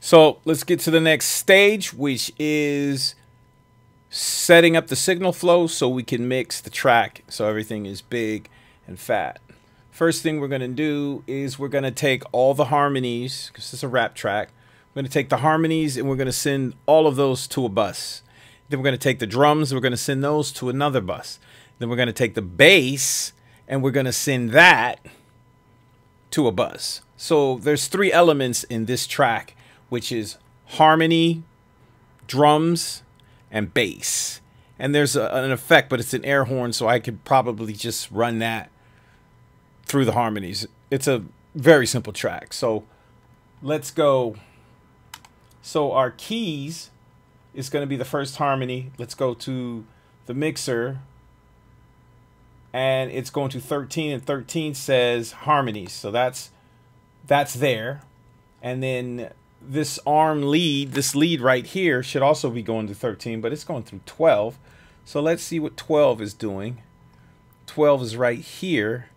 So let's get to the next stage, which is setting up the signal flow so we can mix the track so everything is big and fat. First thing we're going to do is we're going to take all the harmonies, because this is a rap track. We're going to take the harmonies and we're going to send all of those to a bus. Then we're going to take the drums, we're going to send those to another bus. Then we're going to take the bass and we're going to send that to a bus. So there's three elements in this track, which is harmony, drums, and bass. And there's an effect, but it's an air horn, so I could probably just run that through the harmonies. It's a very simple track. So let's go. So our keys is going to be the first harmony. Let's go to the mixer, and it's going to 13, and 13 says harmonies. So that's there. And then this arm lead, this lead right here should also be going to 13, but it's going through 12. So let's see what 12 is doing. 12 is right here.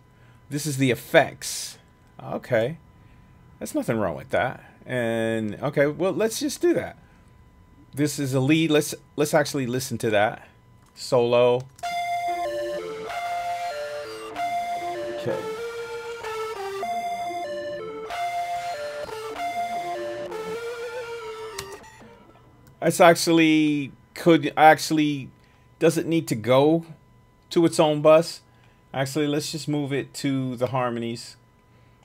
This is the effects. Okay. There's nothing wrong with that. And okay, well, let's just do that. This is a lead. Let's actually listen to that. Solo. Okay. It's actually doesn't need to go to its own bus. Actually, let's just move it to the harmonies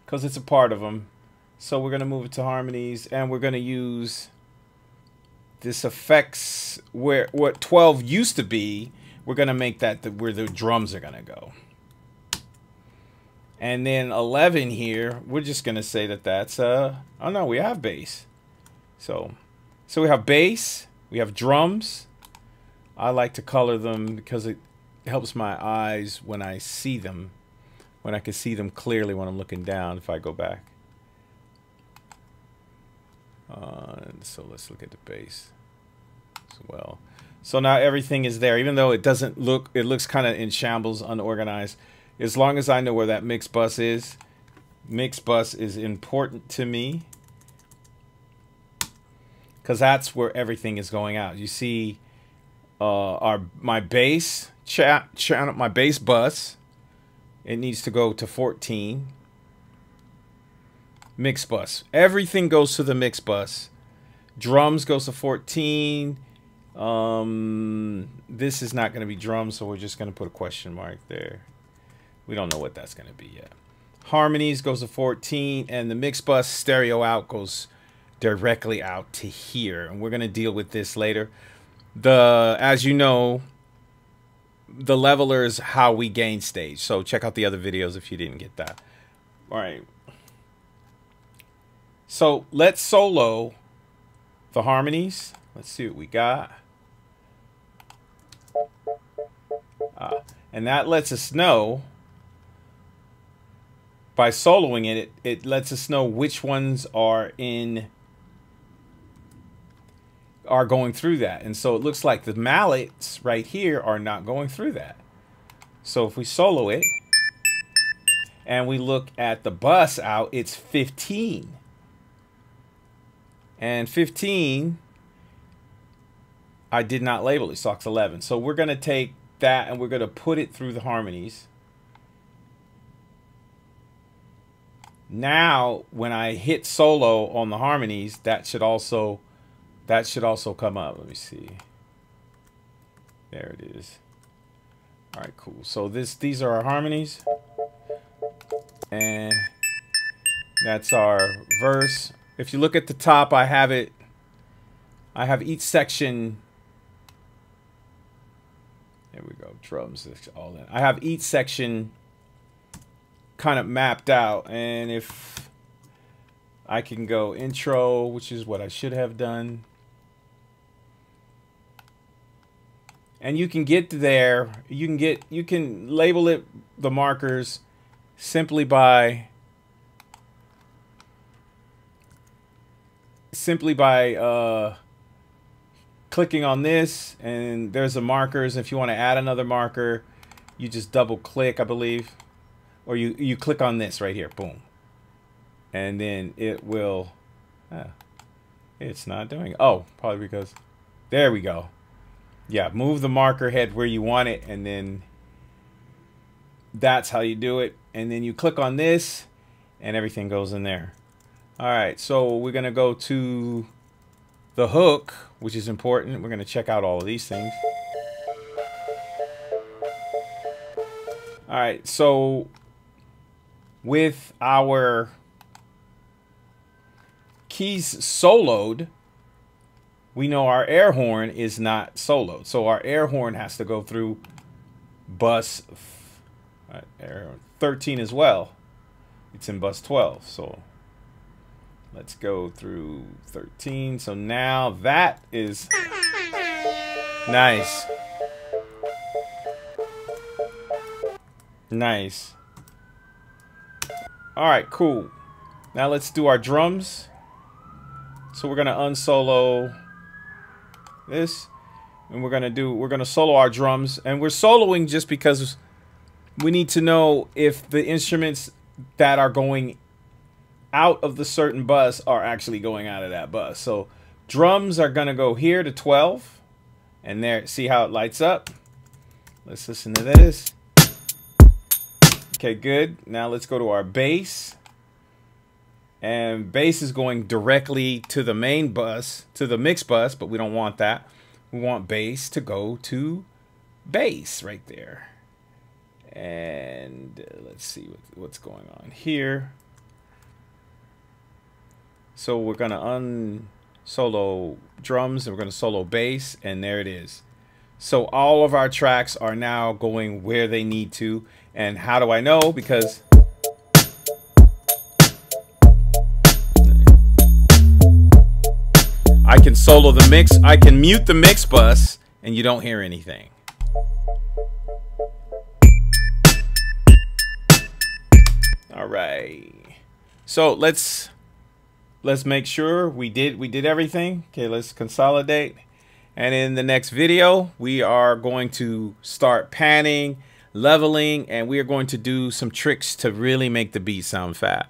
because it's a part of them. So we're going to move it to harmonies, and we're going to use this effects where what 12 used to be. We're going to make that where the drums are going to go. And then 11 here, we're just going to say that that's oh no, we have bass. So we have bass, we have drums. I like to color them because it helps my eyes when I see them, when I can see them clearly when I'm looking down. If I go back. So let's look at the bass as well. So now everything is there, even though it doesn't look, it looks kind of in shambles, unorganized. As long as I know where that mix bus is important to me because that's where everything is going out. You see, my bass channel, my bass bus, it needs to go to 14. Mix bus. Everything goes to the mix bus. Drums goes to 14. This is not going to be drums, so we're just going to put a question mark there. We don't know what that's going to be yet. Harmonies goes to 14, and the mix bus stereo out goes directly out to here. And we're going to deal with this later. As you know, the leveler is how we gain stage. So check out the other videos if you didn't get that. All right. So let's solo the harmonies. Let's see what we got. And that lets us know, by soloing it, it lets us know which ones are going through that. And so it looks like the mallets right here are not going through that. So if we solo it and we look at the bus out, it's 15. And 15, I did not label it, so it's 11. So we're going to take that and we're going to put it through the harmonies. Now, when I hit solo on the harmonies, that should also come up. Let me see. There it is. All right, cool. So these are our harmonies, and that's our verse. If you look at the top, I have each section. There we go. Drums, all that. I have each section kind of mapped out, and if I can go intro, which is what I should have done, and you can get there. You can label it the markers simply by clicking on this, and there's the markers. If you want to add another marker, you just double click, I believe, or you click on this right here, boom, and then it will It's not doing it. Oh, probably because, there we go. Yeah, move the marker head where you want it, and then that's how you do it. And then you click on this, and everything goes in there. All right, so we're gonna go to the hook, which is important. We're gonna check out all of these things. All right, so with our keys soloed, we know our air horn is not soloed. So our air horn has to go through bus 13 as well. It's in bus 12. So let's go through 13. So now that is nice. Nice. All right, cool. Now let's do our drums. So we're gonna unsolo this, and we're gonna solo our drums, and we're soloing just because we need to know if the instruments that are going out of the certain bus are actually going out of that bus. So drums are gonna go here to 12, and there, see how it lights up? Let's listen to this. Okay, good. Now let's go to our bass. And bass is going directly to the main bus, to the mix bus, but we don't want that. We want bass to go to bass right there. And let's see what's going on here. So we're going to unsolo drums, and we're going to solo bass, and there it is. So all of our tracks are now going where they need to. And how do I know? Because I can solo the mix, I can mute the mix bus, and you don't hear anything. All right. So let's make sure we did everything. Okay, let's consolidate. And in the next video, we are going to start panning, leveling, and we are going to do some tricks to really make the beat sound fat.